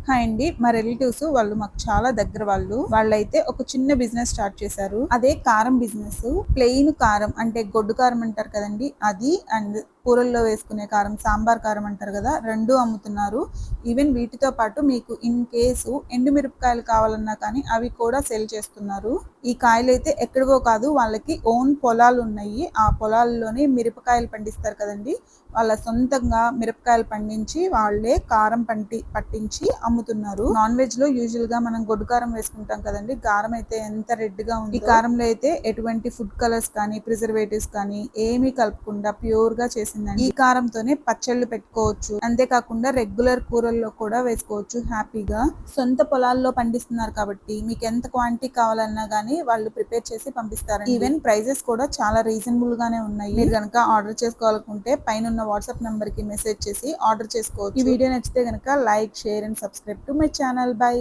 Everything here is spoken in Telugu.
హాయ్ అండి. మా రిలేటివ్స్ వాళ్ళు మాకు చాలా దగ్గర వాళ్ళైతే ఒక చిన్న బిజినెస్ స్టార్ట్ చేశారు. అదే కారం బిజినెస్. ప్లెయిన్ కారం అంటే గొడ్డు కారం అంటారు కదండి, అది అండ్ కూరల్లో వేసుకునే కారం, సాంబార్ కారం అంటారు కదా, రెండు అమ్ముతున్నారు. ఈవెన్ వీటితో పాటు మీకు ఇన్ కేసు ఎండుమిరపకాయలు కావాలన్నా కానీ అవి కూడా సెల్ చేస్తున్నారు. ఈ కాయలు అయితే ఎక్కడివో కాదు, వాళ్ళకి ఓన్ పొలాలు ఉన్నాయి. ఆ పొలాల్లోనే మిరపకాయలు పండిస్తారు కదండి, వాళ్ళ సొంతంగా మిరపకాయలు పండించి వాళ్ళే కారం పట్టించి అమ్ముతున్నారు. నాన్ వెజ్ లో యూజువల్ గా మనం గొడ్డు కారం వేసుకుంటాం కదండి, కారం అయితే ఎంత రెడ్ గా ఉంది. ఈ కారంలో అయితే ఎటువంటి ఫుడ్ కలర్స్ కానీ ప్రిజర్వేటివ్స్ కానీ ఏమీ కలపకుండా ప్యూర్ గా చేసిందండి. ఈ కారంతోనే పచ్చళ్ళు పెట్టుకోవచ్చు, అంతేకాకుండా రెగ్యులర్ కూరల్లో కూడా వేసుకోవచ్చు హ్యాపీగా. సొంత పొలాల్లో పండిస్తున్నారు కాబట్టి మీకు ఎంత క్వాంటిటీ కావాలన్నా గానీ వాళ్ళు ప్రిపేర్ చేసి పంపిస్తారు. ఈవెన్ ప్రైజెస్ కూడా చాలా రీజనబుల్ గానే ఉన్నాయి. మీరు కనుక ఆర్డర్ చేసుకోవాలనుకుంటే పైన వాట్సాప్ నెంబర్ కి మెసేజ్ చేసి ఆర్డర్ చేసుకోవచ్చు. ఈ వీడియో నచ్చితే గనక like, share and subscribe to my channel. By.